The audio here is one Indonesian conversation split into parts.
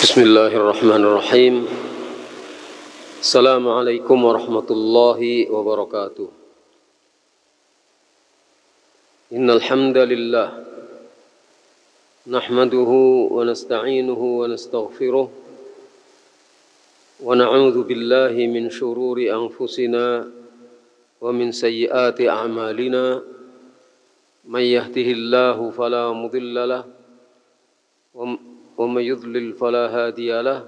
Bismillahirrahmanirrahim. Assalamualaikum warahmatullahi wabarakatuh. Innal hamdalillah nahmaduhu wa nasta'inuhu wa nastaghfiruh wa na'udzu billahi min shururi anfusina wa min sayyiati a'malina. May yahdihillahu fala mudilla lahu ومن يضلل فلا هادي له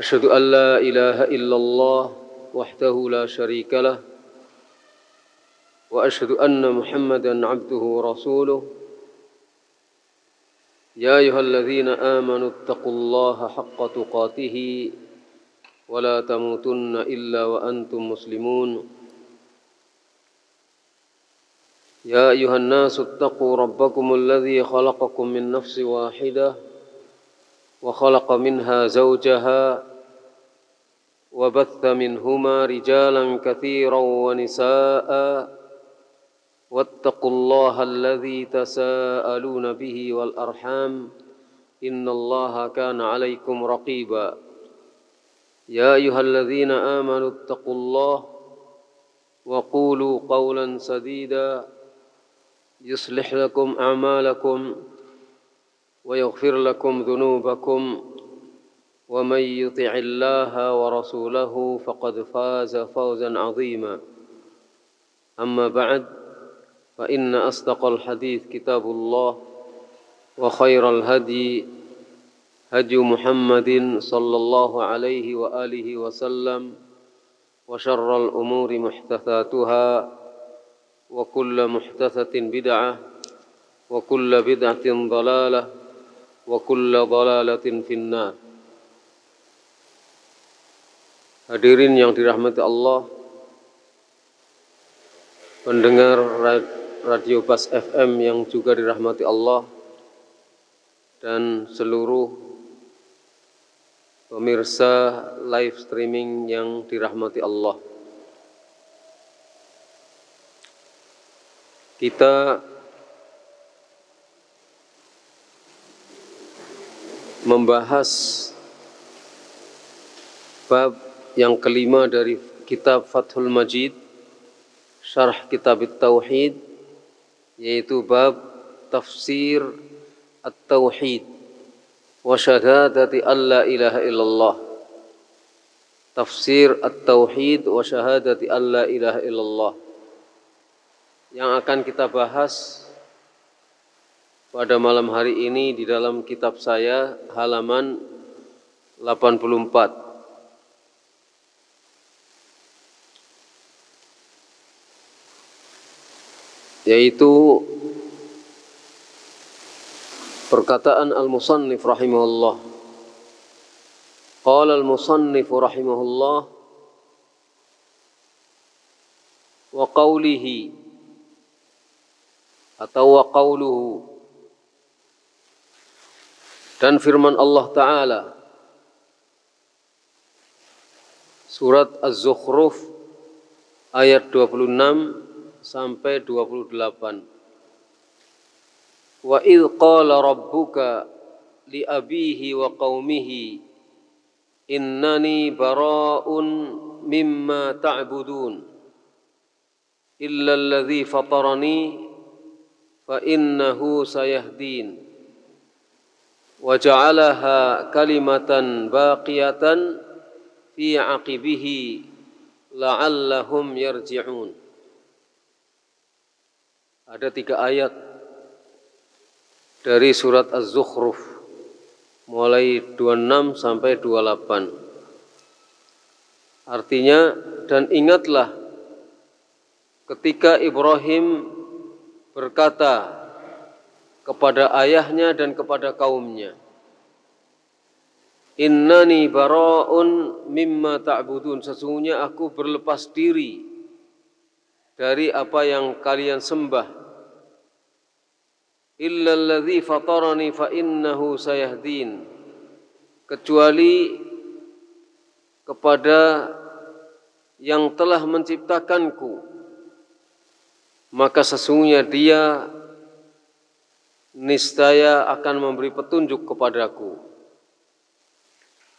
أشهد أن لا إله إلا الله وحده لا شريك له وأشهد أن محمدا عبده ورسوله يا أيها الذين آمنوا اتقوا الله حق تقاته ولا تموتن إلا وأنتم مسلمون يا أيها الناس اتقوا ربكم الذي خلقكم من نفس واحدة وخلق منها زوجها وبث منهما رجالا كثيرا ونساء واتقوا الله الذي تساءلون به والأرحام إن الله كان عليكم رقيبا يا أيها الذين آمنوا اتقوا الله وقولوا قولا سديدا يصلح لكم أعمالكم ويغفر لكم ذنوبكم ومن يطع الله ورسوله فقد فاز فوزا عظيما أما بعد فإن أصدق الحديث كتاب الله وخير الهدي هدي محمد صلى الله عليه وآله وسلم وشر الأمور محدثاتها وكل محدثة بدعة وكل بدعة ضلالة وكل ضلالة في النار. Hadirin yang dirahmati Allah, pendengar Radio Bas FM yang juga dirahmati Allah, dan seluruh pemirsa live streaming yang dirahmati Allah. Kita membahas bab yang kelima dari kitab Fathul Majid, syarah kitab Tauhid, yaitu bab tafsir at-tauhid wa syahadati alla ilaha illallah. Tafsir at-tauhid wa syahadati alla ilaha illallah, yang akan kita bahas pada malam hari ini di dalam kitab saya, halaman 84. Yaitu perkataan al-musannif rahimahullah. Qala al-musannif rahimahullah wa qawlihi atau wa qawluhu, dan firman Allah Ta'ala, surat Az-Zukhruf ayat 26 sampai 28. Wa idh qala rabbuka li abihi wa qaumihi innani bara'un mimma ta'budun illa alladhi fatarani fa innahu sayahdin wa ja'alaha kalimatan baqiyatan fi 'aqibihi la'allahum yarji'un. Ada 3 ayat dari surat Az-Zukhruf mulai 26 sampai 28. Artinya, dan ingatlah ketika Ibrahim berkata kepada ayahnya dan kepada kaumnya, innani bara'un mimma ta'budun, sesungguhnya aku berlepas diri dari apa yang kalian sembah, illa alladhi fatarani fa innahu sayahdin, kecuali kepada yang telah menciptakanku, maka sesungguhnya dia niscaya akan memberi petunjuk kepadaku.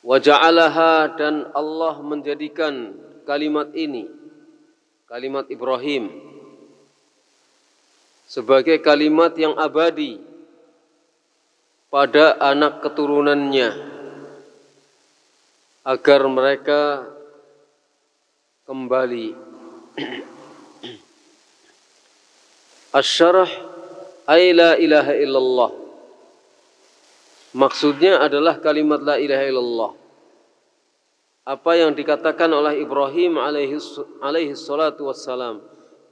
Wa ja'alaha, dan Allah menjadikan kalimat ini, kalimat Ibrahim, sebagai kalimat yang abadi pada anak keturunannya, agar mereka kembali. Asy-syarah ay la ilaha illallah, maksudnya adalah kalimat la ilaha illallah. Apa yang dikatakan oleh Ibrahim alaihi salatu wassalam,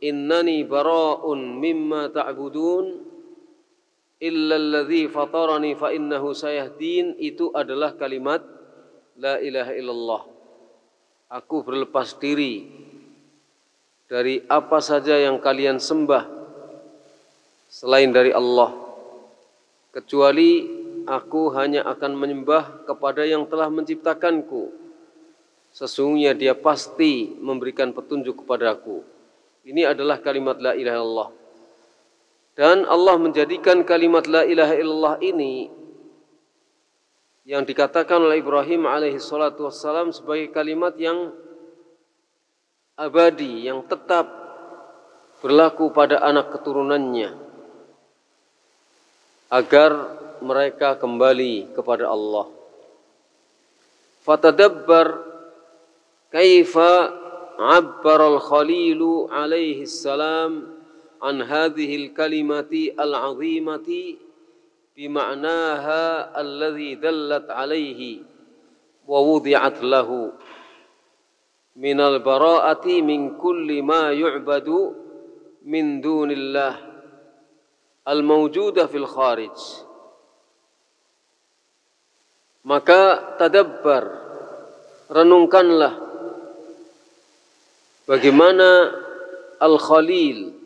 innani bara'un mimma ta'budun illa alladhi fatarani fa innahu sayahdin, itu adalah kalimat la ilaha illallah. Aku berlepas diri dari apa saja yang kalian sembah selain dari Allah, kecuali aku hanya akan menyembah kepada yang telah menciptakanku. Sesungguhnya dia pasti memberikan petunjuk kepadaku. Ini adalah kalimat la ilaha illallah. Dan Allah menjadikan kalimat la ilaha illallah ini yang dikatakan oleh Ibrahim alaihi salatu wassalam sebagai kalimat yang abadi, yang tetap berlaku pada anak keturunannya, agar mereka kembali kepada Allah. Fatadabbar kaifa abbara al-Khalilu alaihi salam an hadhihi al-kalimati al-'azimati bima'naha alladhi dallat alaihi wa wudi'at lahu min al-bara'ati min kulli ma yu'badu min dunillah al-mawjuda fil kharij. Maka tadabbar, renungkanlah bagaimana Al-Khalil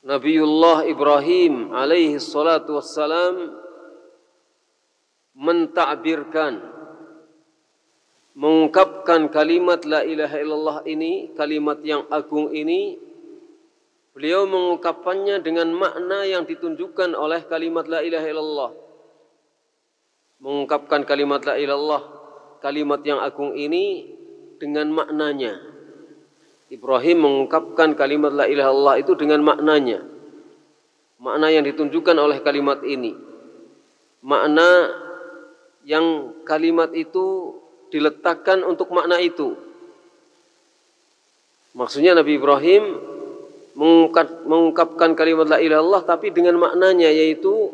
Nabiullah Ibrahim alaihi salatu wassalam mentakbirkan, mengungkapkan kalimat la ilaha illallah ini, kalimat yang agung ini. Beliau mengungkapkannya dengan makna yang ditunjukkan oleh kalimat la ilaha illallah. Mengungkapkan kalimat la ilaha illallah, kalimat yang agung ini dengan maknanya. Ibrahim mengungkapkan kalimat la ilaha illallah itu dengan maknanya, makna yang ditunjukkan oleh kalimat ini, makna yang kalimat itu diletakkan untuk makna itu. Maksudnya Nabi Ibrahim mengungkapkan kalimat la ilaha illallah tapi dengan maknanya, yaitu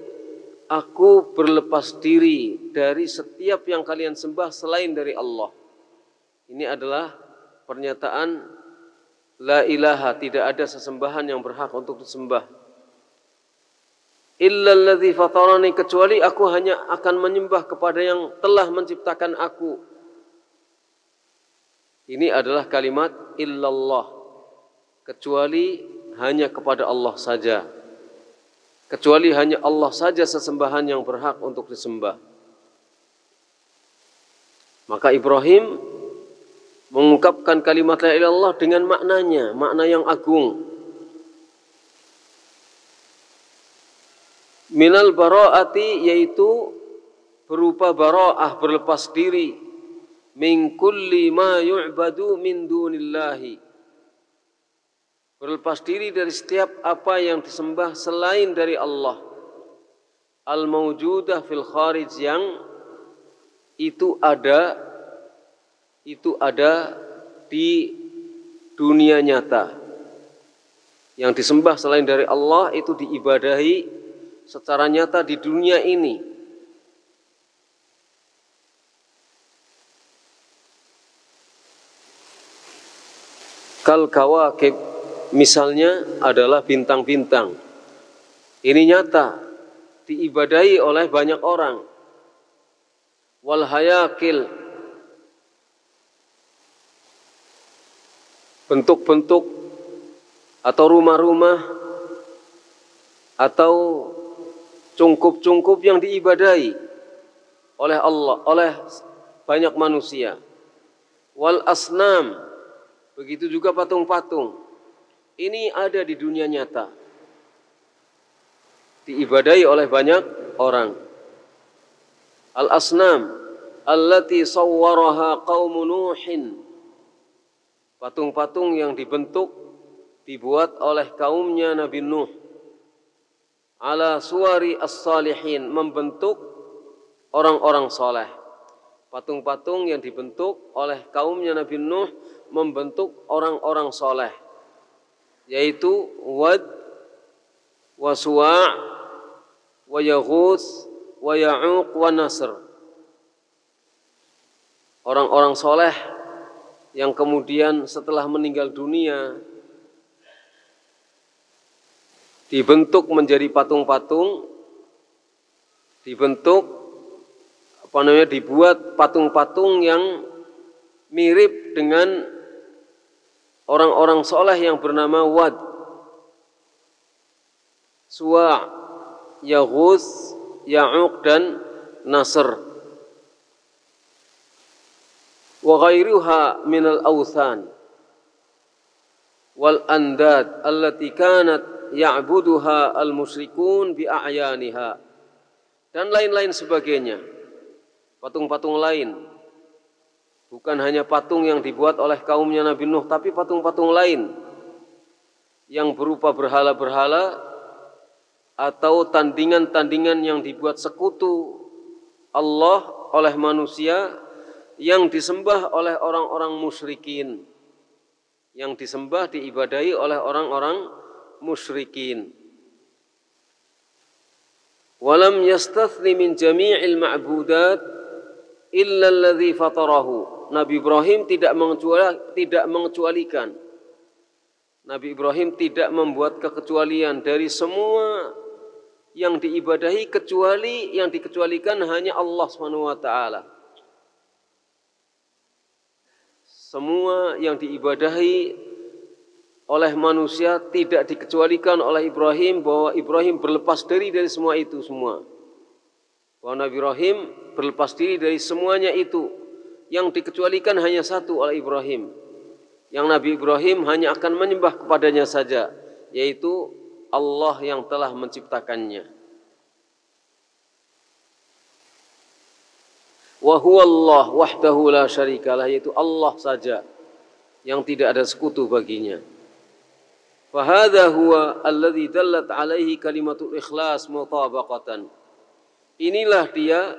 aku berlepas diri dari setiap yang kalian sembah selain dari Allah. Ini adalah pernyataan la ilaha, tidak ada sesembahan yang berhak untuk disembah. Illa alladzi fatarani, kecuali aku hanya akan menyembah kepada yang telah menciptakan aku. Ini adalah kalimat illallah, kecuali hanya kepada Allah saja. Kecuali hanya Allah saja sesembahan yang berhak untuk disembah. Maka Ibrahim mengungkapkan kalimat la ilaha illallah dengan maknanya, makna yang agung. Minal bara'ati, yaitu berupa bara'ah, berlepas diri, min kulli ma yu'badu min dunillahi, berlepas diri dari setiap apa yang disembah selain dari Allah, al-mawjudah fil kharij, yang itu ada di dunia nyata. Yang disembah selain dari Allah itu diibadahi secara nyata di dunia ini. Kal kawakib, misalnya adalah bintang-bintang. Ini nyata diibadahi oleh banyak orang. Wal hayakil, bentuk-bentuk atau rumah-rumah atau cungkup-cungkup yang diibadahi oleh Allah, oleh banyak manusia. Wal asnam, begitu juga patung-patung. Ini ada di dunia nyata, diibadahi oleh banyak orang. Al asnam, allati sawwaraha qaum Nuhin, patung-patung yang dibuat oleh kaumnya Nabi Nuh, ala suwari as-salihin, membentuk orang-orang soleh. Patung-patung yang dibentuk oleh kaumnya Nabi Nuh membentuk orang-orang soleh, yaitu Wad, wa Suwa', wa Yaghuts, wa Ya'uq, wa Nasr. Orang-orang soleh yang kemudian setelah meninggal dunia dibentuk menjadi patung-patung, dibuat patung-patung yang mirip dengan orang-orang soleh yang bernama Wad, Suwa', Yaghuts, Ya'uq, dan Nasr. Wa ghairuha minal awthan wal andad allati kanat ya'buduha al-musyrikun bi a'yaniha, dan lain-lain sebagainya. Patung-patung lain, bukan hanya patung yang dibuat oleh kaumnya Nabi Nuh, tapi patung-patung lain yang berupa berhala-berhala atau tandingan-tandingan yang dibuat sekutu Allah oleh manusia, yang disembah oleh orang-orang musyrikin, yang disembah diibadahi oleh orang-orang musyrikin. Walam yastathni min jami'il ma'budat illa alladhi fatarahu. Nabi Ibrahim tidak mengecualikan. Nabi Ibrahim tidak membuat kekecualian dari semua yang diibadahi, kecuali yang dikecualikan hanya Allah SWT. Semua yang diibadahi oleh manusia tidak dikecualikan oleh Ibrahim, bahwa Ibrahim berlepas diri dari semua itu semua. Bahwa Nabi Ibrahim berlepas diri dari semuanya itu. Yang dikecualikan hanya satu oleh Ibrahim, yang Nabi Ibrahim hanya akan menyembah kepadanya saja, yaitu Allah yang telah menciptakannya. Wa huwa Allah wahdahu la syarikalah, yaitu Allah saja yang tidak ada sekutu baginya. Fa hadza huwa alladzi dallat alaihi kalimatul ikhlas mutabaqatan. Inilah dia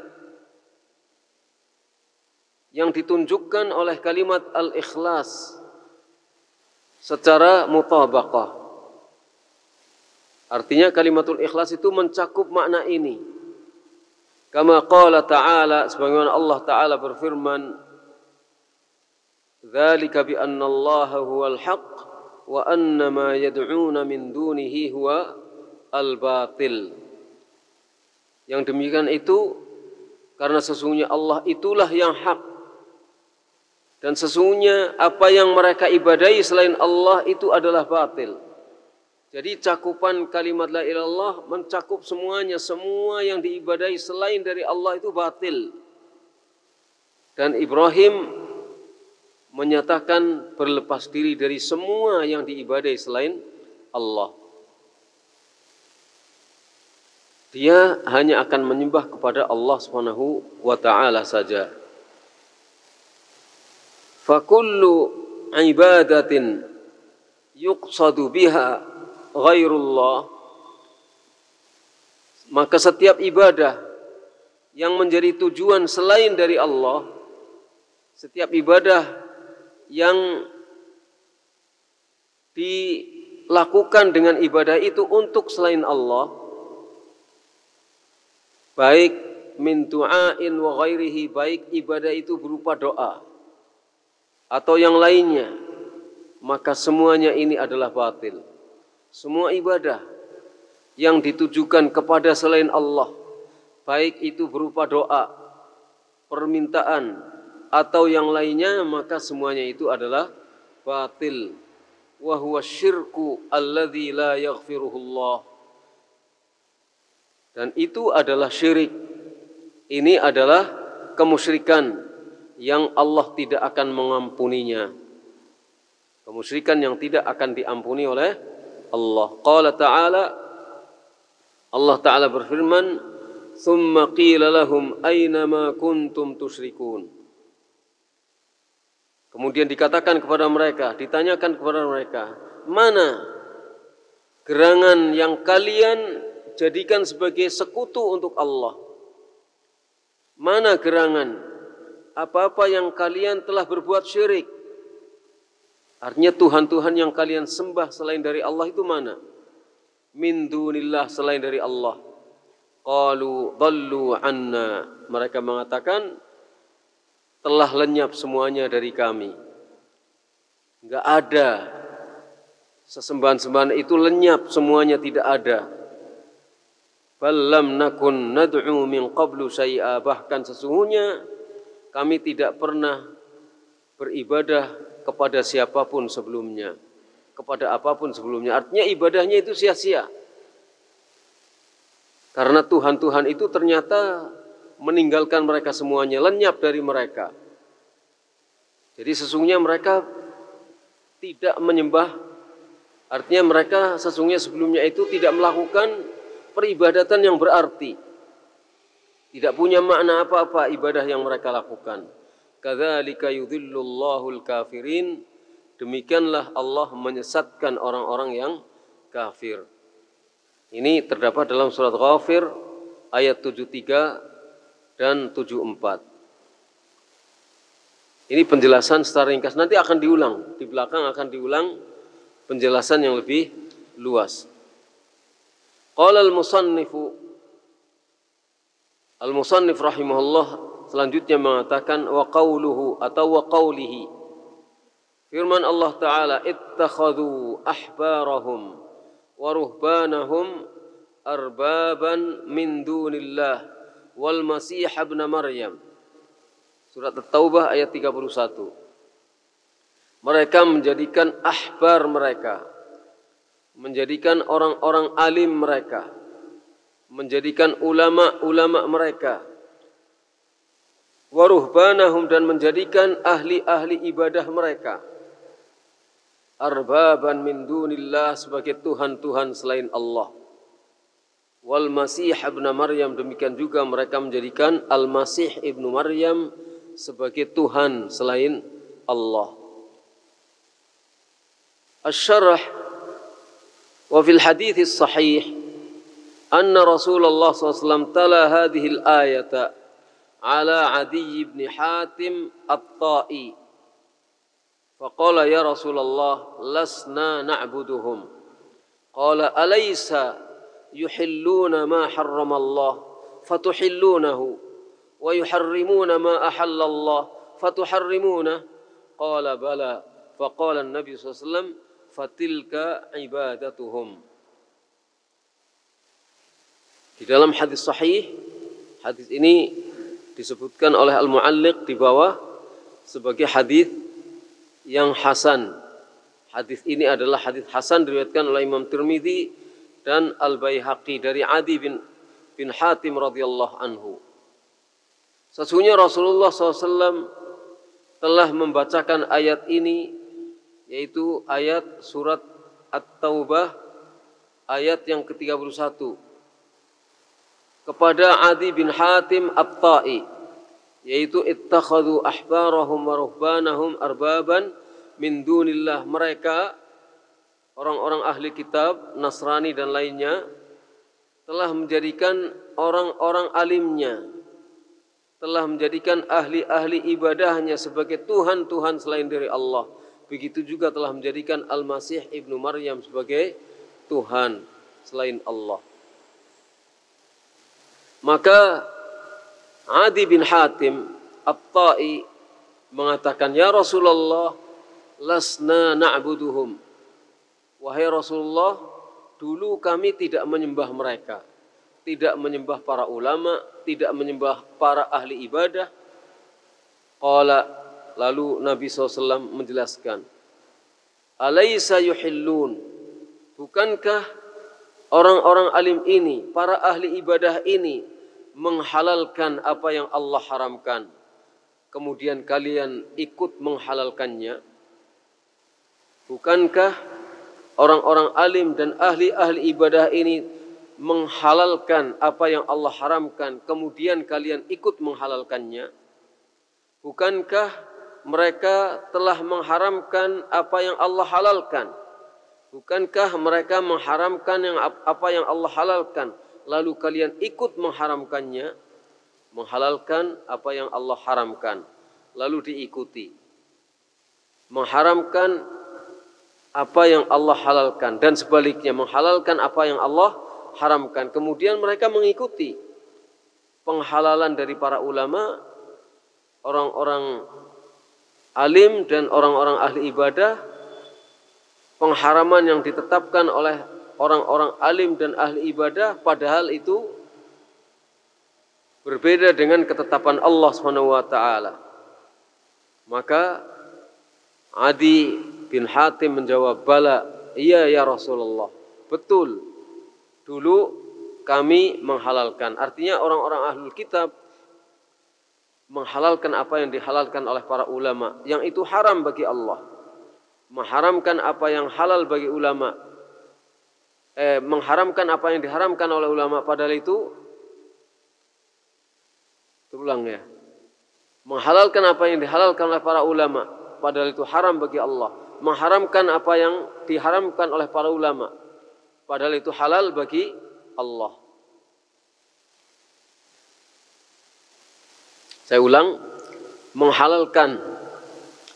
yang ditunjukkan oleh kalimat al-ikhlas secara mutabaqah. Artinya kalimatul ikhlas itu mencakup makna ini. Kama qala ta'ala, sebagaimana Allah Ta'ala berfirman, dzalika bi anna Allaha huwal haqq wa anna ma yad'una min dunihi huwa al-batil. Yang demikian itu karena sesungguhnya Allah itulah yang hak, dan sesungguhnya apa yang mereka ibadahi selain Allah itu adalah batil. Jadi cakupan kalimat la ilaha illallah mencakup semuanya. Semua yang diibadahi selain dari Allah itu batil. Dan Ibrahim menyatakan berlepas diri dari semua yang diibadahi selain Allah. Dia hanya akan menyembah kepada Allah Subhanahu wa ta'ala saja. Fakullu ibadatin yuqsadu biha ghairullah, maka setiap ibadah yang menjadi tujuan selain dari Allah, setiap ibadah yang dilakukan dengan ibadah itu untuk selain Allah, baik min du'ain wa ghairihi, baik ibadah itu berupa doa atau yang lainnya, maka semuanya ini adalah batil. Semua ibadah yang ditujukan kepada selain Allah, baik itu berupa doa, permintaan, atau yang lainnya, maka semuanya itu adalah batil. Wa huwa syirku alladzi la yaghfiruhullah. Dan itu adalah syirik. Ini adalah kemusyrikan yang Allah tidak akan mengampuninya. Kemusyrikan yang tidak akan diampuni oleh Allah. Qala ta'ala, Allah Ta'ala berfirman, thumma qila lahum aina ma kuntum tusyrikun. Kemudian dikatakan kepada mereka, ditanyakan kepada mereka, mana gerangan yang kalian jadikan sebagai sekutu untuk Allah? Mana gerangan apa-apa yang kalian telah berbuat syirik? Artinya Tuhan-Tuhan yang kalian sembah selain dari Allah itu mana? Min dunillah, selain dari Allah. Qalu dhallu anna. Mereka mengatakan telah lenyap semuanya dari kami. Enggak ada. Sesembahan-sembahan itu lenyap semuanya, tidak ada. Bal lam nakun nad'u min qablu syai'a. Bahkan sesungguhnya kami tidak pernah beribadah kepada siapapun sebelumnya, kepada apapun sebelumnya. Artinya ibadahnya itu sia-sia. Karena Tuhan-Tuhan itu ternyata meninggalkan mereka semuanya, lenyap dari mereka. Jadi sesungguhnya mereka tidak menyembah, artinya mereka sesungguhnya sebelumnya itu tidak melakukan peribadatan yang berarti. Tidak punya makna apa-apa ibadah yang mereka lakukan. Kadzalika yudhillullahul kafirin. Demikianlah Allah menyesatkan orang-orang yang kafir. Ini terdapat dalam surat Ghafir ayat 73 dan 74. Ini penjelasan secara ringkas. Nanti akan diulang. Di belakang akan diulang penjelasan yang lebih luas. Qala al-musannif rahimahullah selanjutnya mengatakan wa qawluhu atau wa qawlihi. Firman Allah Ta'ala, ittakhadhu ahbarahum wa ruhbanahum arbaban min dunillah wal masih ibn Maryam. Surat At-Taubah ayat 31. Mereka menjadikan ahbar mereka, menjadikan orang-orang alim mereka, menjadikan ulama-ulama mereka, wa ruhbanahum, dan menjadikan ahli-ahli ibadah mereka, arbaban min dunillah, sebagai Tuhan-Tuhan selain Allah. Wal masih ibn Maryam, demikian juga mereka menjadikan Al-Masih ibnu Maryam sebagai Tuhan selain Allah. Asy-syarh wa fil hadits sahih anna Rasulullah SAW tala hadhihi al-ayata ala Adi ibn Hatim at-Ta'i. Faqala ya Rasulullah lasna na'buduhum. Qala alaysa yuhilluna ma harrama Allah fatuhillunahu wa yuharrimuna ma ahalla Allah fatuharrimuna. Qala bala. Faqala an-nabi sallallahu alaihi wasallam fatilka ibadatuhum. Di dalam hadis sahih, hadis ini disebutkan oleh al-mualliq di bawah sebagai hadis yang hasan. Hadis ini adalah hadis hasan diriwayatkan oleh Imam Tirmidzi dan Al-Baihaqi dari Adi bin Hatim radhiyallahu anhu. Sesungguhnya Rasulullah SAW telah membacakan ayat ini, yaitu ayat surat At-Taubah ayat yang ke-31 kepada Adi bin Hatim At-Ta'i, yaitu ittakhadhu ahbarahum wa ruhbanahum arbaban min dunillah. Mereka orang-orang ahli kitab Nasrani dan lainnya telah menjadikan orang-orang alimnya, telah menjadikan ahli-ahli ibadahnya sebagai Tuhan-Tuhan selain dari Allah. Begitu juga telah menjadikan Al-Masih ibnu Maryam sebagai Tuhan selain Allah. Maka Adi bin Hatim At-Ta'i mengatakan, ya Rasulullah, lasna na'buduhum. Wahai Rasulullah, dulu kami tidak menyembah mereka, tidak menyembah para ulama, tidak menyembah para ahli ibadah. Qala, lalu Nabi SAW menjelaskan, alaysa yuhillun, bukankah orang-orang alim ini, para ahli ibadah ini menghalalkan apa yang Allah haramkan, kemudian kalian ikut menghalalkannya? Bukankah orang-orang alim dan ahli-ahli ibadah ini menghalalkan apa yang Allah haramkan, kemudian kalian ikut menghalalkannya? Bukankah mereka telah mengharamkan apa yang Allah halalkan? Bukankah mereka mengharamkan apa yang Allah halalkan, lalu kalian ikut mengharamkannya? Menghalalkan apa yang Allah haramkan, lalu diikuti. Mengharamkan apa yang Allah halalkan, dan sebaliknya menghalalkan apa yang Allah haramkan, kemudian mereka mengikuti penghalalan dari para ulama, orang-orang alim dan orang-orang ahli ibadah, pengharaman yang ditetapkan oleh orang-orang alim dan ahli ibadah, padahal itu berbeda dengan ketetapan Allah SWT. Maka Adi bin Hatim menjawab, bala, iya ya Rasulullah, betul, dulu kami menghalalkan. Artinya orang-orang ahlul kitab menghalalkan apa yang dihalalkan oleh para ulama, yang itu haram bagi Allah. Mengharamkan apa yang halal bagi ulama, mengharamkan apa yang diharamkan oleh ulama, padahal itu ulang ya. Menghalalkan apa yang dihalalkan oleh para ulama, padahal itu haram bagi Allah. Mengharamkan apa yang diharamkan oleh para ulama, padahal itu halal bagi Allah. Saya ulang, menghalalkan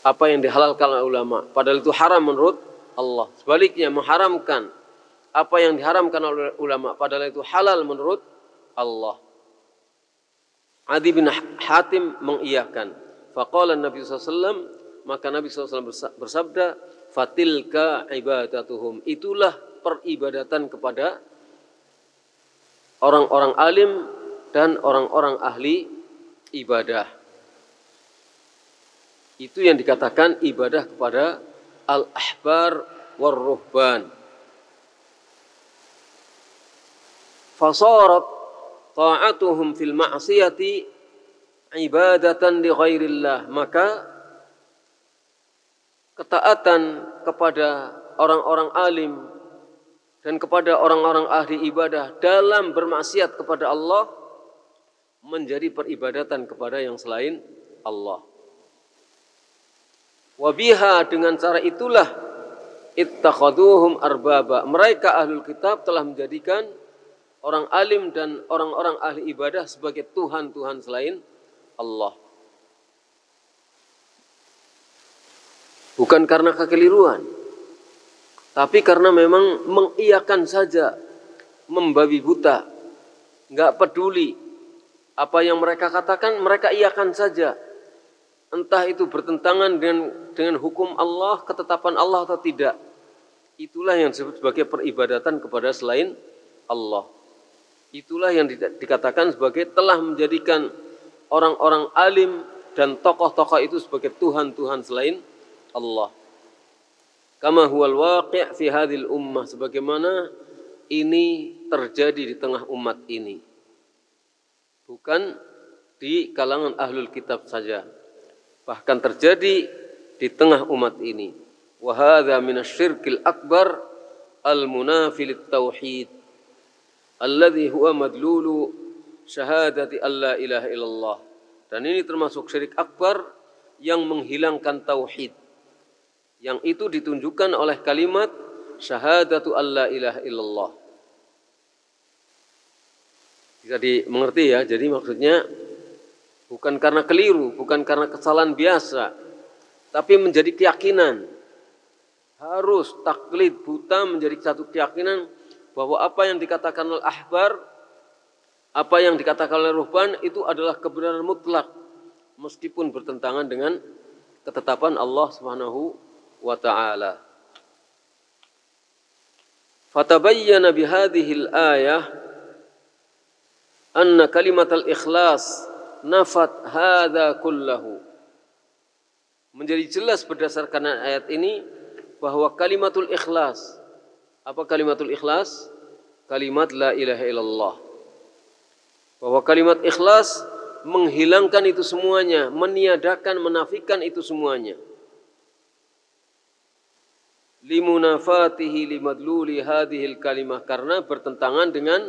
apa yang dihalalkan oleh ulama, padahal itu haram menurut Allah. Sebaliknya, mengharamkan apa yang diharamkan oleh ulama, padahal itu halal menurut Allah. Adi bin Hatim mengiyakan. Faqala Nabi SAW, maka Nabi SAW bersabda, fatilka ibadatuhum, itulah peribadatan kepada orang-orang alim dan orang-orang ahli ibadah. Itu yang dikatakan ibadah kepada al-ahbar war-ruhban. Fasarat ta'atuhum fil ma'siyati ibadatan li ghairillah, maka ketaatan kepada orang-orang alim dan kepada orang-orang ahli ibadah dalam bermaksiat kepada Allah menjadi peribadatan kepada yang selain Allah. Wabiha, dengan cara itulah ittakhaduhum arbaba, mereka ahlul kitab telah menjadikan orang alim dan orang-orang ahli ibadah sebagai Tuhan-Tuhan selain Allah. Bukan karena kekeliruan, tapi karena memang mengiyakan saja, membabi buta, nggak peduli apa yang mereka katakan, mereka iyakan saja. Entah itu bertentangan dengan hukum Allah, ketetapan Allah atau tidak. Itulah yang disebut sebagai peribadatan kepada selain Allah. Itulah yang dikatakan sebagai telah menjadikan orang-orang alim dan tokoh-tokoh itu sebagai Tuhan-Tuhan selain Allah. Kama huwal waqi' fi hadhil ummah, sebagaimana ini terjadi di tengah umat ini. Bukan di kalangan ahlul kitab saja, bahkan terjadi di tengah umat ini. Wa hadza minasyirkil akbar al-munafi lit-tauhid alladhi huwa madlulu syahadati alla ilaha illallah. Dan ini termasuk syirik akbar yang menghilangkan tauhid, yang itu ditunjukkan oleh kalimat syahadatu alla ilaha illallah. Bisa dimengerti ya, jadi maksudnya bukan karena keliru, bukan karena kesalahan biasa, tapi menjadi keyakinan. Harus taklid buta menjadi satu keyakinan bahwa apa yang dikatakan oleh ahbar, apa yang dikatakan oleh ruhban itu adalah kebenaran mutlak, meskipun bertentangan dengan ketetapan Allah Subhanahu wa ta'ala. Fatabayyana bihadhil ayah anna kalimatal ikhlas nafat hadza kullahu. Menjadi jelas berdasarkan ayat ini bahwa kalimatul ikhlas, apa kalimatul ikhlas? Kalimat la ilaha illallah. Bahwa kalimat ikhlas menghilangkan itu semuanya, meniadakan, menafikan itu semuanya. limunafatihi limadluli hadhil kalimah, karena bertentangan dengan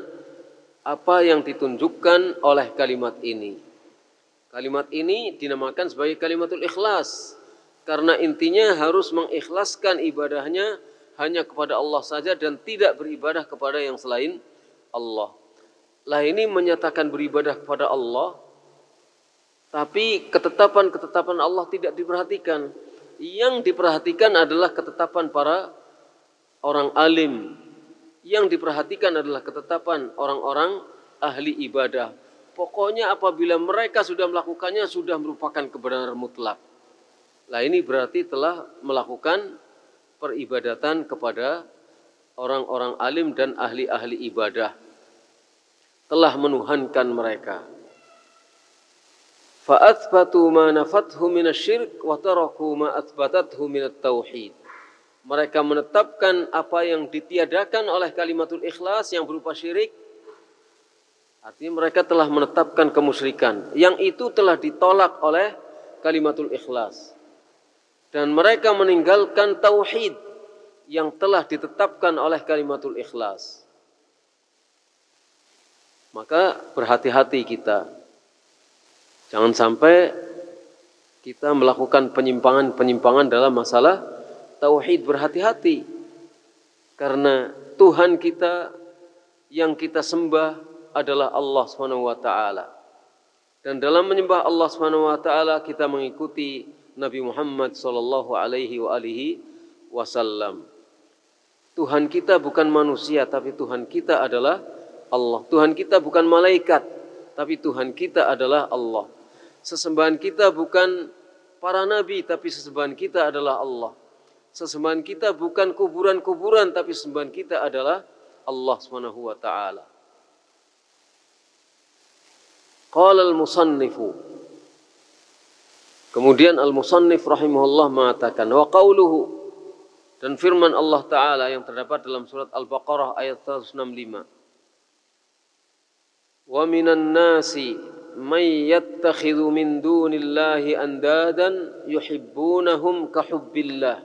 apa yang ditunjukkan oleh kalimat ini. Kalimat ini dinamakan sebagai kalimatul ikhlas karena intinya harus mengikhlaskan ibadahnya hanya kepada Allah saja dan tidak beribadah kepada yang selain Allah. Lah ini menyatakan beribadah kepada Allah, tapi ketetapan-ketetapan Allah tidak diperhatikan. Yang diperhatikan adalah ketetapan para orang alim. Yang diperhatikan adalah ketetapan orang-orang ahli ibadah. Pokoknya apabila mereka sudah melakukannya sudah merupakan kebenaran mutlak. Lah ini berarti telah melakukan peribadatan kepada orang-orang alim dan ahli-ahli ibadah. Telah menuhankan mereka. Fa'athbatu ma nafathu minasyirk wa taraku ma athbatathu minat tauhid. Mereka menetapkan apa yang ditiadakan oleh kalimatul ikhlas yang berupa syirik. Artinya mereka telah menetapkan kemusyrikan yang itu telah ditolak oleh kalimatul ikhlas. Dan mereka meninggalkan tauhid yang telah ditetapkan oleh kalimatul ikhlas. Maka berhati-hati kita. Jangan sampai kita melakukan penyimpangan-penyimpangan dalam masalah tauhid. Berhati-hati. Karena Tuhan kita yang kita sembah adalah Allah SWT. Dan dalam menyembah Allah SWT kita mengikuti Nabi Muhammad SAW. Tuhan kita bukan manusia, tapi Tuhan kita adalah Allah. Tuhan kita bukan malaikat, tapi Tuhan kita adalah Allah. Sesembahan kita bukan para nabi, tapi sesembahan kita adalah Allah. Sesembahan kita bukan kuburan-kuburan, tapi sesembahan kita adalah Allah SWT. Qala al-musannifu. Kemudian al-musannif rahimahullah mengatakan, wa qawluhu, dan firman Allah Ta'ala yang terdapat dalam surat Al-Baqarah ayat 165. Wa minan nasi may yattakhidhu min dunillahi andadan yuhibbunahum kahubbillah.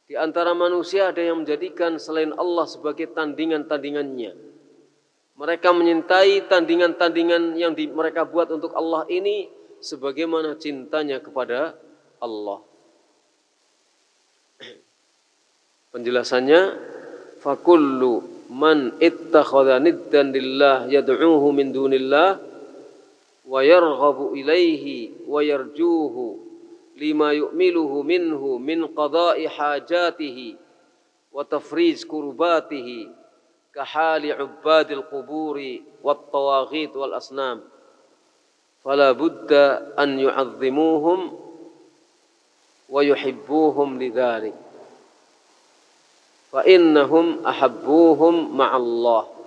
Di antara manusia ada yang menjadikan selain Allah sebagai tandingan-tandingannya. Mereka menyintai tandingan-tandingan yang mereka buat untuk Allah ini sebagaimana cintanya kepada Allah. Penjelasannya, fakullu man ittakhadha niddan lillah yad'uuhu min dunillah wa yarghabu ilaihi wa yarjuhu lima yu'miluhu minhu min qada'i hajatihi wa tafriz kurbatihi kahali ubbadil quburi wat tawaghit wal asnam fala budda an yu'azzimuhum wa yuhibbuhum lidzalik fa innahum ahabbuhum ma'allah.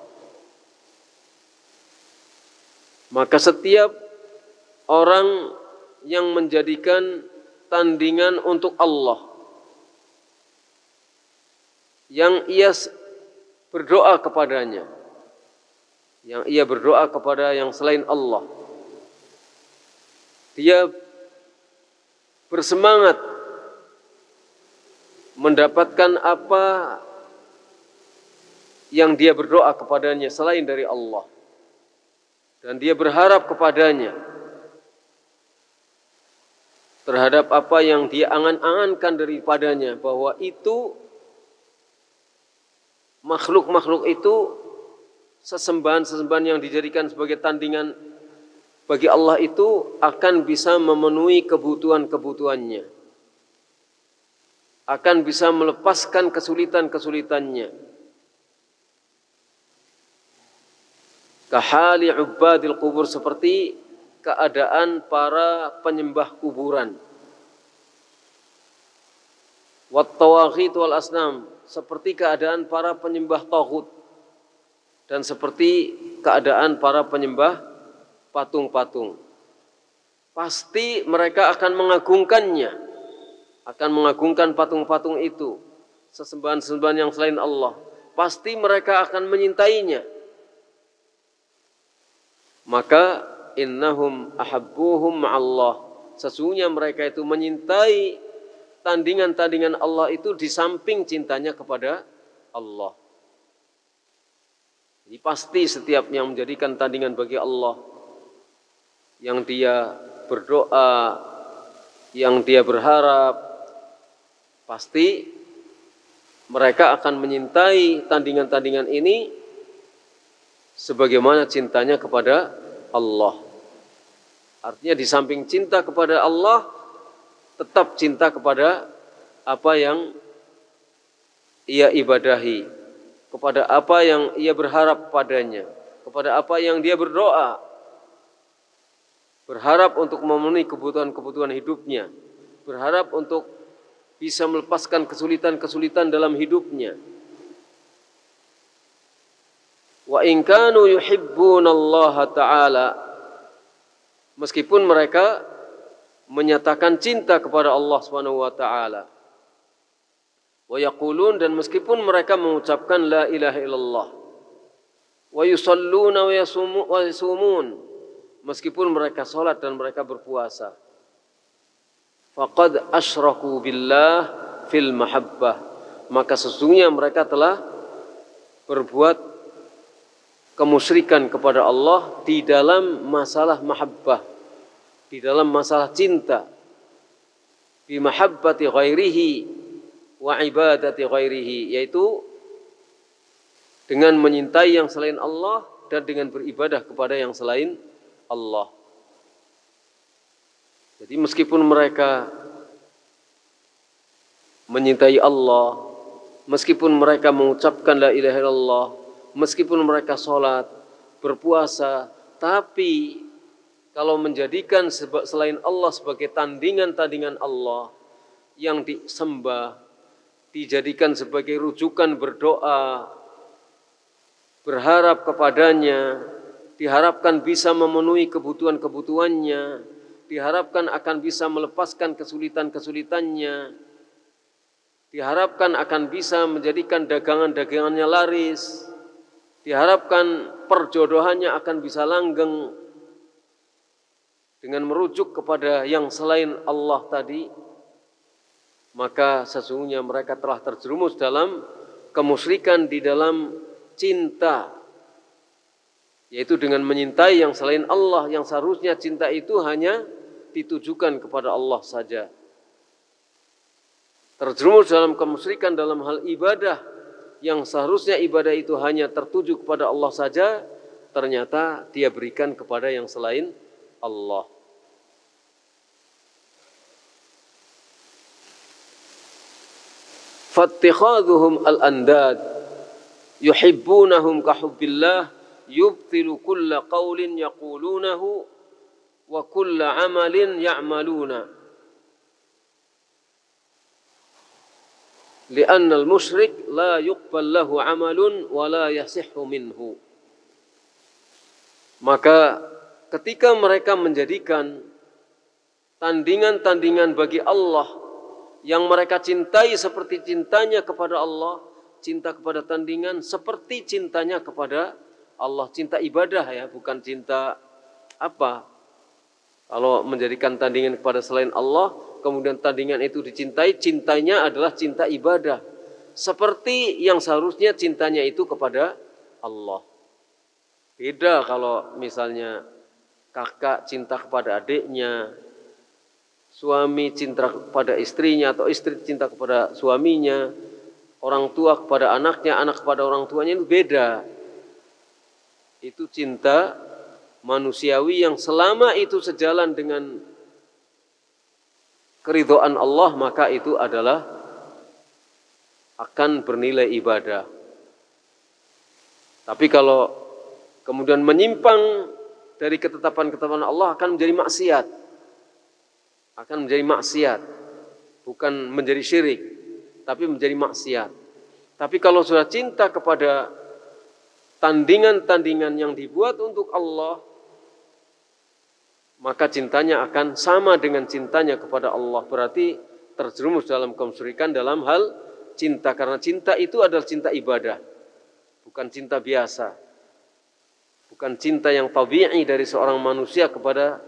Maka setiap orang yang menjadikan tandingan untuk Allah, yang ia berdoa kepadanya, yang ia berdoa kepada yang selain Allah, dia bersemangat mendapatkan apa yang dia berdoa kepadanya selain dari Allah. Dan dia berharap kepadanya terhadap apa yang dia angan-angankan daripadanya, bahwa itu makhluk-makhluk itu, sesembahan-sesembahan yang dijadikan sebagai tandingan bagi Allah itu akan bisa memenuhi kebutuhan-kebutuhannya, akan bisa melepaskan kesulitan-kesulitannya. Kahali ubbadil qubur, seperti keadaan para penyembah kuburan. Wat tawaghit wal asnam, seperti keadaan para penyembah taghut, dan seperti keadaan para penyembah patung-patung. Pasti mereka akan mengagungkannya, akan mengagungkan patung-patung itu, sesembahan-sesembahan yang selain Allah. Pasti mereka akan menyintainya. Maka innahum ahabbuhum ma'allah, sesungguhnya mereka itu menyintai tandingan-tandingan Allah itu di samping cintanya kepada Allah. Jadi pasti setiap yang menjadikan tandingan bagi Allah, yang dia berdoa, yang dia berharap, pasti mereka akan menyintai tandingan-tandingan ini sebagaimana cintanya kepada Allah. Artinya di samping cinta kepada Allah, tetap cinta kepada apa yang ia ibadahi, kepada apa yang ia berharap padanya, kepada apa yang dia berdoa, berharap untuk memenuhi kebutuhan-kebutuhan hidupnya, berharap untuk bisa melepaskan kesulitan-kesulitan dalam hidupnya. Wa in kanu yuhibbunallaha ta'ala, meskipun mereka menyatakan cinta kepada Allah Subhanahu wa taala. Wa yaqulun, dan meskipun mereka mengucapkan la ilaha illallah. Wa yusalluna wa yasumun, meskipun mereka salat dan mereka berpuasa. Faqad asyraku billah fil mahabbah, maka sesungguhnya mereka telah berbuat kemusyrikan kepada Allah di dalam masalah mahabbah, di dalam masalah cinta, bi mahabbati ghairihi wa ibadati ghairihi, yaitu dengan menyintai yang selain Allah dan dengan beribadah kepada yang selain Allah. Jadi meskipun mereka menyintai Allah, meskipun mereka mengucapkan la ilaha illallah, meskipun mereka sholat, berpuasa, tapi kalau menjadikan selain Allah sebagai tandingan-tandingan Allah yang disembah, dijadikan sebagai rujukan berdoa, berharap kepadanya, diharapkan bisa memenuhi kebutuhan-kebutuhannya, diharapkan akan bisa melepaskan kesulitan-kesulitannya, diharapkan akan bisa menjadikan dagangan-dagangannya laris, diharapkan perjodohannya akan bisa langgeng dengan merujuk kepada yang selain Allah tadi, maka sesungguhnya mereka telah terjerumus dalam kemusyrikan di dalam cinta, yaitu dengan menyintai yang selain Allah, yang seharusnya cinta itu hanya ditujukan kepada Allah saja. Terjerumus dalam kemusyrikan dalam hal ibadah, yang seharusnya ibadah itu hanya tertuju kepada Allah saja, ternyata dia berikan kepada yang selain Allah. Fattikhadhuhum al-andad yuhibbunahum kahubbillah yubtilu kulla qawlin yaqulunahu wa kulla amalin ya'maluna. Li'anna al-musyrik la yuqbal lahu amalun wa la yasihhu minhu. Maka ketika mereka menjadikan tandingan-tandingan bagi Allah yang mereka cintai seperti cintanya kepada Allah, cinta kepada tandingan seperti cintanya kepada Allah, cinta ibadah ya, bukan cinta apa. Kalau menjadikan tandingan kepada selain Allah, kemudian tandingan itu dicintai, cintanya adalah cinta ibadah, seperti yang seharusnya cintanya itu kepada Allah. Beda kalau misalnya kakak cinta kepada adiknya, suami cinta kepada istrinya, atau istri cinta kepada suaminya, orang tua kepada anaknya, anak kepada orang tuanya, itu beda. Itu cinta manusiawi yang selama itu sejalan dengan keridhaan Allah, maka itu adalah akan bernilai ibadah. Tapi kalau kemudian menyimpang dari ketetapan-ketetapan Allah, akan menjadi maksiat. Akan menjadi maksiat. Bukan menjadi syirik, tapi menjadi maksiat. Tapi kalau sudah cinta kepada tandingan-tandingan yang dibuat untuk Allah, maka cintanya akan sama dengan cintanya kepada Allah. Berarti terjerumus dalam kemusyrikan dalam hal cinta. Karena cinta itu adalah cinta ibadah, bukan cinta biasa, bukan cinta yang tabi'i dari seorang manusia kepada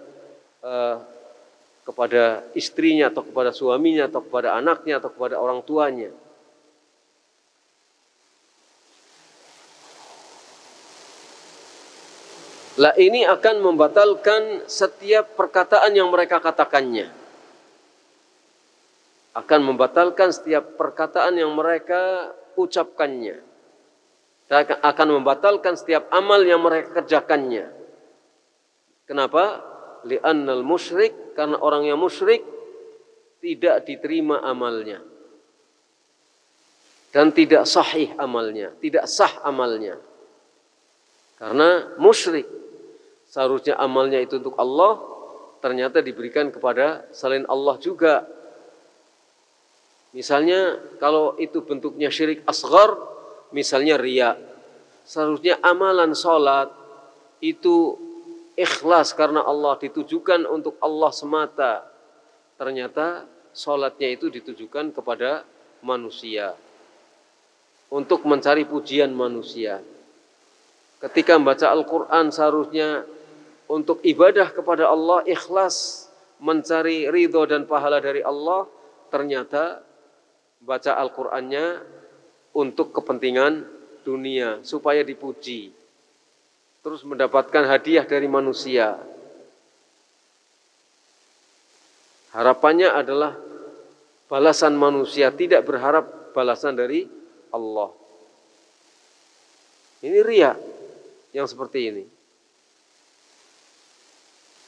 kepada istrinya atau kepada suaminya atau kepada anaknya atau kepada orang tuanya. Lah ini akan membatalkan setiap perkataan yang mereka katakannya. Akan membatalkan setiap perkataan yang mereka ucapkannya. Dan akan membatalkan setiap amal yang mereka kerjakannya. Kenapa? Li'annal musyrik, karena orang yang musyrik tidak diterima amalnya. Dan tidak sahih amalnya, tidak sah amalnya. Karena musyrik, seharusnya amalnya itu untuk Allah, ternyata diberikan kepada selain Allah juga. Misalnya kalau itu bentuknya syirik asghar, misalnya riya. Seharusnya amalan sholat itu ikhlas karena Allah, ditujukan untuk Allah semata. Ternyata sholatnya itu ditujukan kepada manusia, untuk mencari pujian manusia. Ketika membaca Al-Quran seharusnya untuk ibadah kepada Allah, ikhlas mencari ridho dan pahala dari Allah. Ternyata baca Al-Qur'annya untuk kepentingan dunia, supaya dipuji, terus mendapatkan hadiah dari manusia. Harapannya adalah balasan manusia, tidak berharap balasan dari Allah. Ini riya yang seperti ini.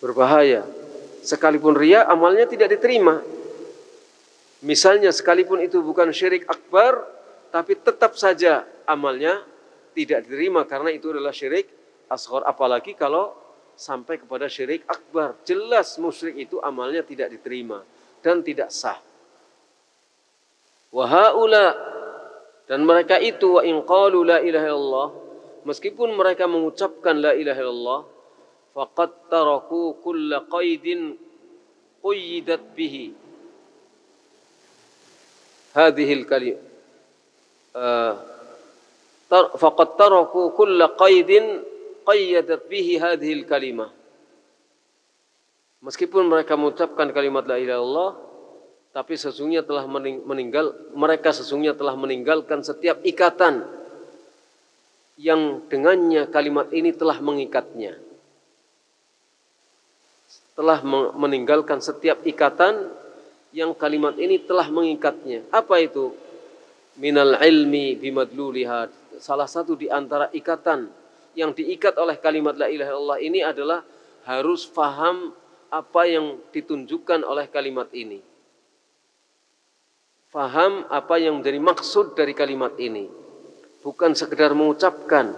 Berbahaya. Sekalipun riya, amalnya tidak diterima. Misalnya sekalipun itu bukan syirik akbar, tapi tetap saja amalnya tidak diterima karena itu adalah syirik asghar. Apalagi kalau sampai kepada syirik akbar, jelas musyrik itu amalnya tidak diterima dan tidak sah. Wa haula, dan mereka itu, wa in qalu la ilaha illallah, meskipun mereka mengucapkan la ilaha illallah, faqad taraku kulla qaidin quyyidat bihi hadhil kalim, faqad taraku kulla qaidin qayyadat bihi hadhil kalimah. Meskipun mereka mengucapkan kalimat la ilaha illallah, tapi sesungguhnya telah mereka sesungguhnya telah meninggalkan setiap ikatan yang dengannya kalimat ini telah mengikatnya. Telah meninggalkan setiap ikatan yang kalimat ini telah mengikatnya. Apa itu? Minal ilmi bimadluliha. Salah satu di antara ikatan yang diikat oleh kalimat la ilaha illallah ini adalah harus faham apa yang ditunjukkan oleh kalimat ini. Faham apa yang menjadi maksud dari kalimat ini. Bukan sekedar mengucapkan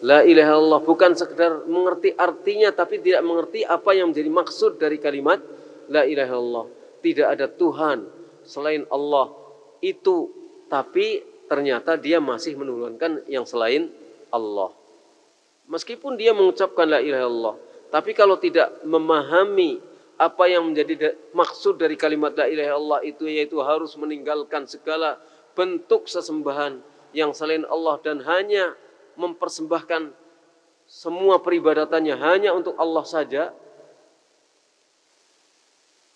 la ilaha illallah, bukan sekedar mengerti artinya tapi tidak mengerti apa yang menjadi maksud dari kalimat la ilaha illallah. Tidak ada Tuhan selain Allah itu, tapi ternyata dia masih menurunkan yang selain Allah. Meskipun dia mengucapkan la ilaha illallah, tapi kalau tidak memahami apa yang menjadi maksud dari kalimat la ilaha illallah itu, yaitu harus meninggalkan segala bentuk sesembahan yang selain Allah dan hanya mempersembahkan semua peribadatannya hanya untuk Allah saja,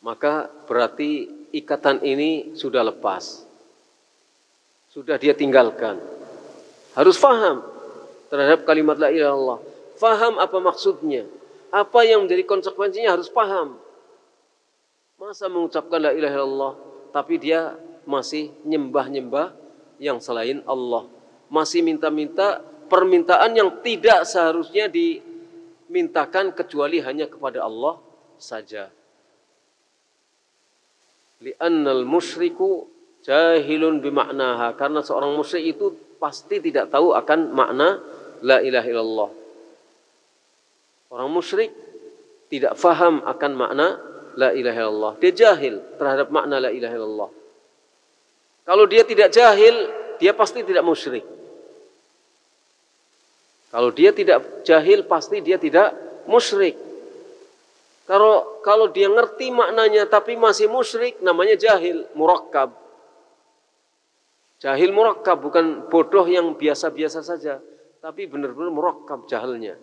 maka berarti ikatan ini sudah lepas, sudah dia tinggalkan. Harus faham terhadap kalimat la ilaha illallah, faham apa maksudnya, apa yang menjadi konsekuensinya harus paham. Masa mengucapkan la ilaha illallah tapi dia masih nyembah-nyembah yang selain Allah, masih minta-minta permintaan yang tidak seharusnya dimintakan kecuali hanya kepada Allah saja. Li'annal musyriku jahilun bimaknaha, karena seorang musyrik itu pasti tidak tahu akan makna la ilaha illallah. Orang musyrik tidak faham akan makna la ilaha illallah. Dia jahil terhadap makna la ilaha illallah. Kalau dia tidak jahil, dia pasti tidak musyrik. Kalau dia tidak jahil, pasti dia tidak musyrik. Kalau dia ngerti maknanya tapi masih musyrik, namanya jahil murakkab. Jahil murakkab, bukan bodoh yang biasa-biasa saja, tapi benar-benar murakkab jahilnya.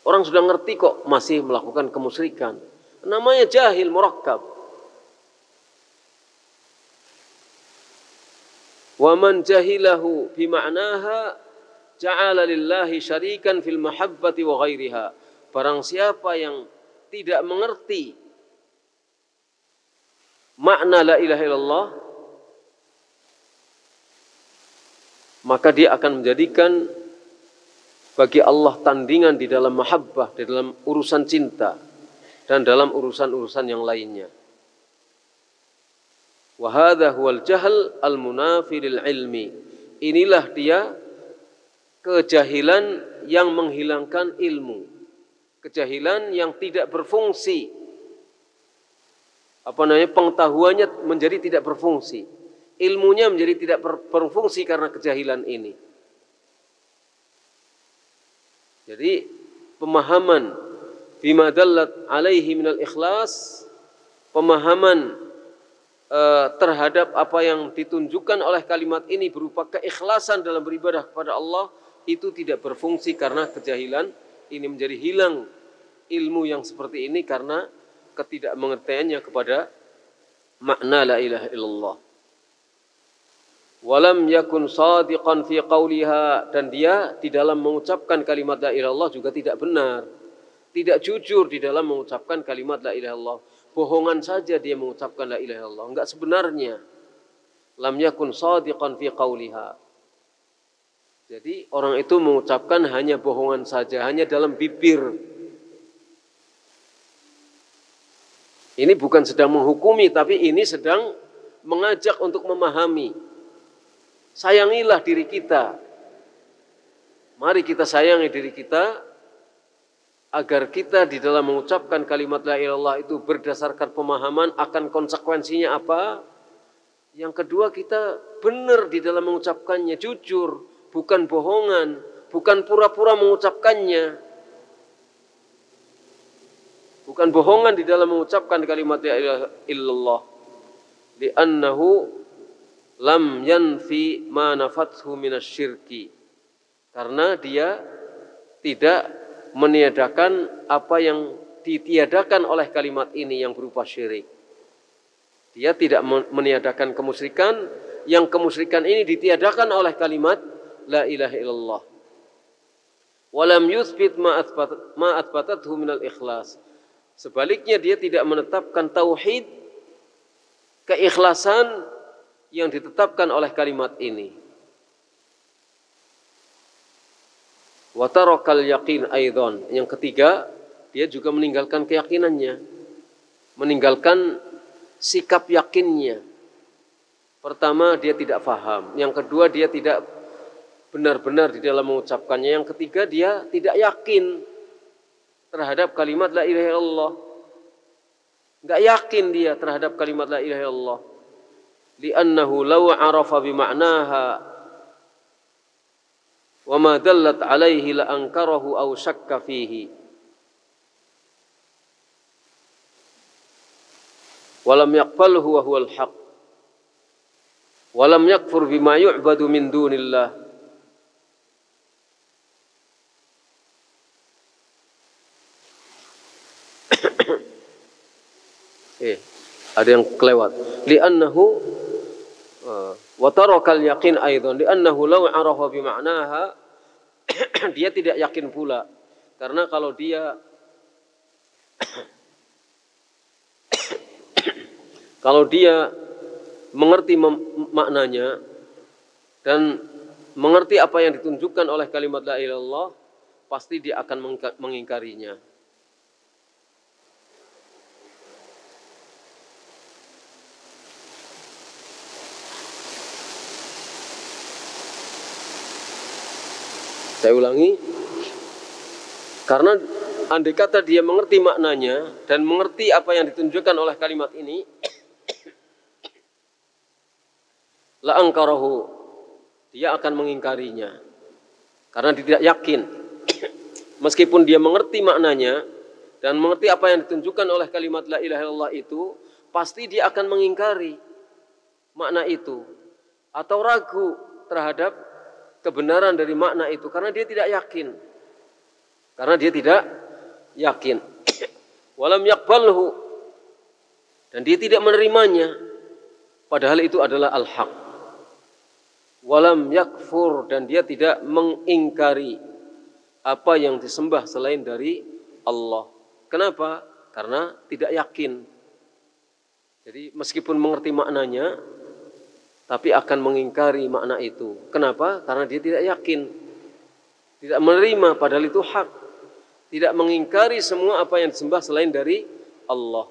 Orang sudah ngerti kok masih melakukan kemusyrikan. Namanya jahil murakkab. Wa man jahilahu bima'naha ja'ala lillahi syarikan fil mahabbati wa ghairiha. Barang siapa yang tidak mengerti makna la ilaha illallah, maka dia akan menjadikan bagi Allah tandingan di dalam mahabbah, di dalam urusan cinta, dan dalam urusan-urusan yang lainnya. Wa hadha huwal jahl al-munafi lil ilmi. Inilah dia kejahilan yang menghilangkan ilmu. Kejahilan yang tidak berfungsi. Pengetahuannya menjadi tidak berfungsi. Ilmunya menjadi tidak berfungsi karena kejahilan ini. Jadi pemahaman bima dallat alaihi minal ikhlas, pemahaman terhadap apa yang ditunjukkan oleh kalimat ini berupa keikhlasan dalam beribadah kepada Allah, itu tidak berfungsi karena kejahilan ini. Menjadi hilang ilmu yang seperti ini karena ketidakmengertiannya kepada makna la ilaha illallah. Walam yakun sadiqan fi qawliha, dan dia di dalam mengucapkan kalimat la ilaha illallah juga tidak benar, tidak jujur di dalam mengucapkan kalimat la ilaha illallah. Bohongan saja dia mengucapkan la ilaha illallah, enggak sebenarnya. Lam yakun sadiqan fi qawliha. Jadi orang itu mengucapkan hanya bohongan saja, hanya dalam bibir. Ini bukan sedang menghukumi, tapi ini sedang mengajak untuk memahami. Sayangilah diri kita. Mari kita sayangi diri kita, agar kita di dalam mengucapkan kalimat la ilaha illallah itu berdasarkan pemahaman akan konsekuensinya apa. Yang kedua, kita benar di dalam mengucapkannya, jujur, bukan bohongan, bukan pura-pura mengucapkannya. Bukan bohongan di dalam mengucapkan kalimat la ilaha illallah. Li'annahu lam yanfi ma nafathu minasyirki. Karena dia tidak meniadakan apa yang ditiadakan oleh kalimat ini yang berupa syirik. Dia tidak meniadakan kemusyrikan, yang kemusyrikan ini ditiadakan oleh kalimat la ilaha illallah. Walam yuthbit ma athbatathu minal ikhlas. Sebaliknya dia tidak menetapkan tauhid, keikhlasan yang ditetapkan oleh kalimat ini. Wa tarakal yaqin aidan. Yang ketiga, dia juga meninggalkan keyakinannya, meninggalkan sikap yakinnya. Pertama, dia tidak faham. Yang kedua, dia tidak benar-benar di dalam mengucapkannya. Yang ketiga, dia tidak yakin terhadap kalimat la ilaha illallah. Enggak yakin dia terhadap kalimat la ilaha illallah. Li'annahu law arafa bima'naha wa ma dallat alaihi la ankarahu aw syakka fihi. Walam yaqbalhu wa huwal haq. Walam yakfur bima yu'badu min dunillah. Ada yang kelewat. Li'annahu wa tarakal yaqin aidan li'annahu law arafa bima'naha. Dia tidak yakin pula, karena kalau dia mengerti maknanya dan mengerti apa yang ditunjukkan oleh kalimat la ilaha illallah, pasti dia akan mengingkarinya. Saya ulangi, karena andai kata dia mengerti maknanya dan mengerti apa yang ditunjukkan oleh kalimat ini, la angkarahu, dia akan mengingkarinya karena dia tidak yakin. Meskipun dia mengerti maknanya dan mengerti apa yang ditunjukkan oleh kalimat la ilaha illallah itu, pasti dia akan mengingkari makna itu atau ragu terhadap kebenaran dari makna itu karena dia tidak yakin. walam yaqbalhu, dan dia tidak menerimanya, padahal itu adalah al-haq. Walam yakfur, dan dia tidak mengingkari apa yang disembah selain dari Allah. Kenapa? Karena tidak yakin. Jadi meskipun mengerti maknanya, tapi akan mengingkari makna itu. Kenapa? Karena dia tidak yakin, tidak menerima, padahal itu hak. Tidak mengingkari semua apa yang disembah selain dari Allah.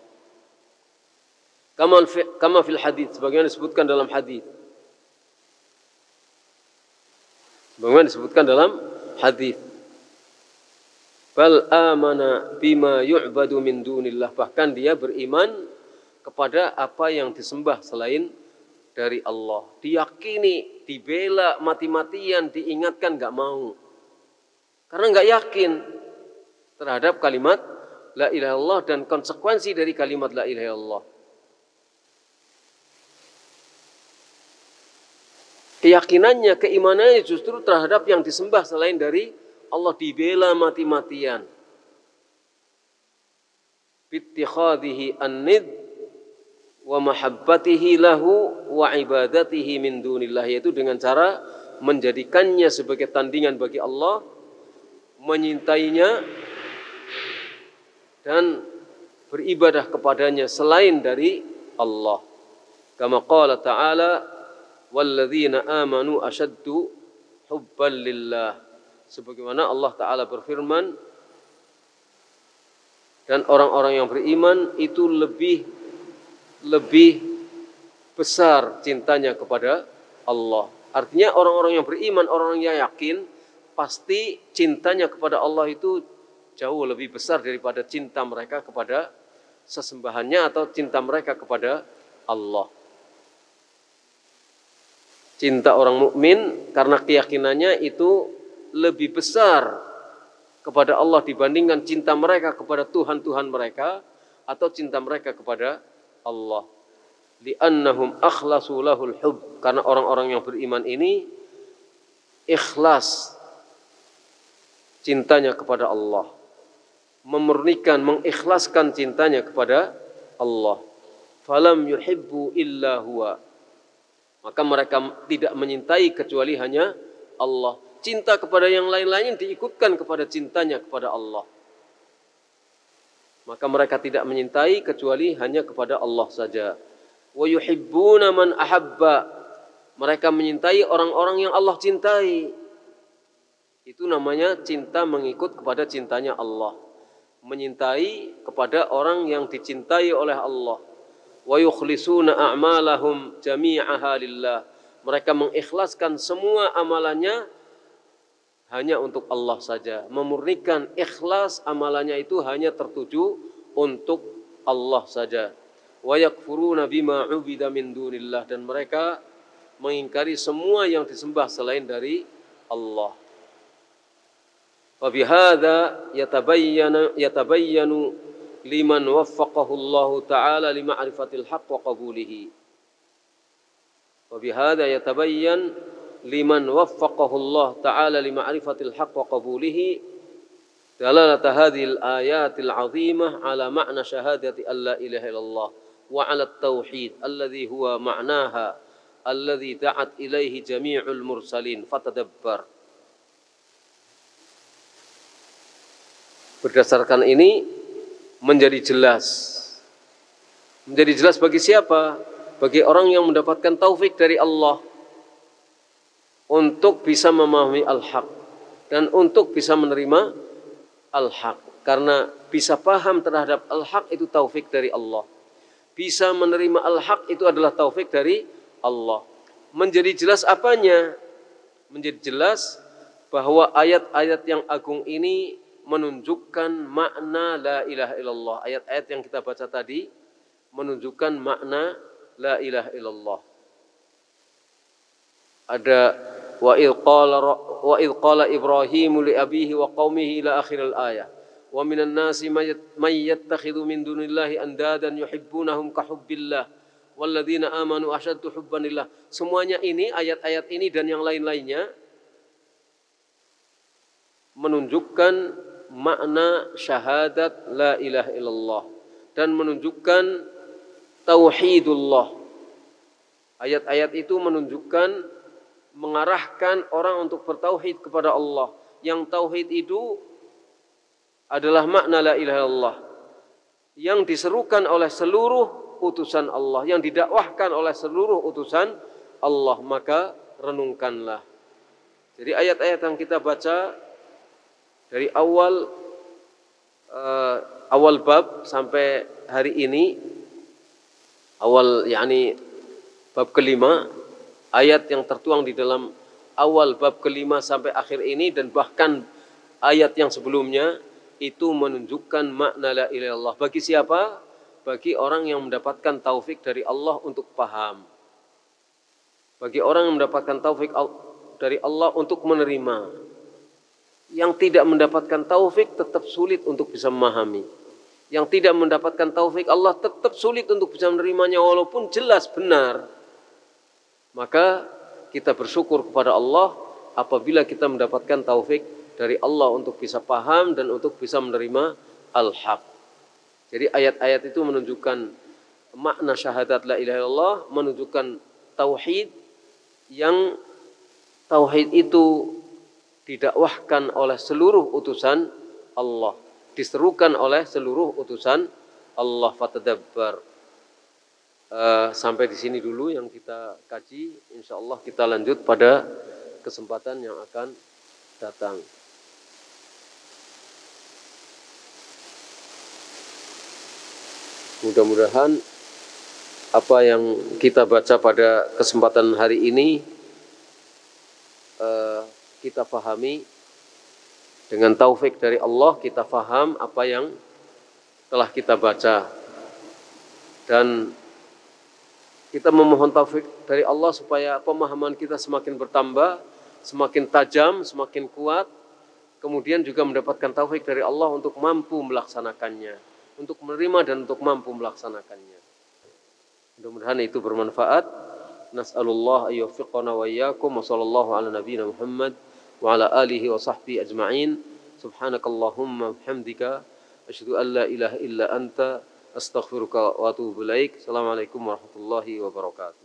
Kama fil hadits, sebagaimana disebutkan dalam hadits. Bagaimana disebutkan dalam hadis. Bal amana bima yu'badu min dunillah. Bahkan dia beriman kepada apa yang disembah selain dari Allah. Diyakini, dibela mati-matian, diingatkan gak mau. Karena gak yakin terhadap kalimat la ilaha illallah dan konsekuensi dari kalimat la ilaha illallah. Keyakinannya, keimanannya justru terhadap yang disembah selain dari Allah, dibela mati-matian. Bittikhadhihi an-nid wa mahabbatihi lahu wa ibadatihi min dunillah, yaitu dengan cara menjadikannya sebagai tandingan bagi Allah, menyintainya dan beribadah kepadanya selain dari Allah. Kama qala ta'ala walladzina amanu asyaddu hubban lillah. Sebagaimana Allah Ta'ala berfirman, dan orang-orang yang beriman itu lebih besar cintanya kepada Allah. Artinya orang-orang yang beriman, orang-orang yang yakin, pasti cintanya kepada Allah itu jauh lebih besar daripada cinta mereka kepada sesembahannya atau cinta mereka kepada Allah. Cinta orang mukmin karena keyakinannya itu lebih besar kepada Allah dibandingkan cinta mereka kepada Tuhan-Tuhan mereka atau cinta mereka kepada Allah. Li'annahum akhlasu lahul hub, karena orang-orang yang beriman ini ikhlas cintanya kepada Allah, memurnikan, mengikhlaskan cintanya kepada Allah. Falam yuhibbu illa huwa, maka mereka tidak menyintai kecuali hanya Allah. Cinta kepada yang lain-lain diikutkan kepada cintanya kepada Allah. Maka mereka tidak menyintai kecuali hanya kepada Allah saja. Wa yuhibbuna man ahabba, mereka menyintai orang-orang yang Allah cintai. Itu namanya cinta mengikut kepada cintanya Allah. Menyintai kepada orang yang dicintai oleh Allah. Wa yukhlisuna a'malahum jami'aha lillah, mereka mengikhlaskan semua amalannya hanya untuk Allah saja, memurnikan ikhlas amalannya itu hanya tertuju untuk Allah saja. Wa yakfuruna bima 'ubida min dunillah, dan mereka mengingkari semua yang disembah selain dari Allah. Wa bihadza yatabayyanu liman waffaqahu Allah Ta'ala lima'rifatil haqq wa qabulihi. Wa bihadza yatabayyan liman waffaqahu Allah Ta'ala lima'rifatil haqq wa qabulihi dalalata hadhil ayatil 'azimah ala ma'na syahadati alla ilaha illallah wa 'ala at-tauhid alladhi huwa ma'naha alladhi da'at ilaihi jami'ul mursalin fatadabbar. Berdasarkan ini menjadi jelas bagi siapa? Bagi orang yang mendapatkan taufik dari Allah untuk bisa memahami al-haq dan untuk bisa menerima al-haq. Karena bisa paham terhadap al-haq itu taufik dari Allah. Bisa menerima al-haq itu adalah taufik dari Allah. Menjadi jelas apanya? Menjadi jelas bahwa ayat-ayat yang agung ini menunjukkan makna la ilaha illallah. Ayat-ayat yang kita baca tadi menunjukkan makna la ilaha illallah. Ada wa idh qala Ibrahimu li abihi wa qaumihi ila akhiril ayah. Wa minan nasi may yattakhidhu min dunillahi andadan yuhibbunahum ka hubbillah walladzina amanu asyaddu hubban lillah. Semuanya ini, ayat-ayat ini dan yang lain-lainnya menunjukkan makna syahadat la ilaha illallah dan menunjukkan tauhidullah. Ayat-ayat itu menunjukkan, mengarahkan orang untuk bertauhid kepada Allah. Yang tauhid itu adalah makna la ilaha illallah yang diserukan oleh seluruh utusan Allah, yang didakwahkan oleh seluruh utusan Allah. Maka renungkanlah. Jadi ayat-ayat yang kita baca dari awal bab sampai hari ini, bab kelima, ayat yang tertuang di dalam awal bab kelima sampai akhir ini dan bahkan ayat yang sebelumnya itu menunjukkan makna la ilaha illallah. Bagi siapa? Bagi orang yang mendapatkan taufik dari Allah untuk paham. Bagi orang yang mendapatkan taufik dari Allah untuk menerima. Yang tidak mendapatkan taufik tetap sulit untuk bisa memahami. Yang tidak mendapatkan taufik Allah tetap sulit untuk bisa menerimanya walaupun jelas benar. Maka kita bersyukur kepada Allah apabila kita mendapatkan taufik dari Allah untuk bisa paham dan untuk bisa menerima al-haq. Jadi ayat-ayat itu menunjukkan makna syahadat la ilaha illallah, menunjukkan tauhid yang tauhid itu didakwahkan oleh seluruh utusan Allah, diserukan oleh seluruh utusan Allah. Fatadabbar. Sampai di sini dulu yang kita kaji. Insyaallah kita lanjut pada kesempatan yang akan datang. Mudah-mudahan apa yang kita baca pada kesempatan hari ini kita pahami dengan taufik dari Allah. Kita faham apa yang telah kita baca dan kita memohon taufik dari Allah supaya pemahaman kita semakin bertambah, semakin tajam, semakin kuat. Kemudian juga mendapatkan taufik dari Allah untuk mampu melaksanakannya, untuk menerima dan untuk mampu melaksanakannya. Mudah-mudahan itu bermanfaat. Nas'alullah ayyuwaffiqana wa iyyakum wa sallallahu ala nabiyyina Muhammad wa ala alihi wa sahbihi ajma'in. Subhanakallahumma bihamdika asyhadu an la ilaha illa anta astaghfiruka wa atubu ilaik. Assalamualaikum warahmatullahi wabarakatuh.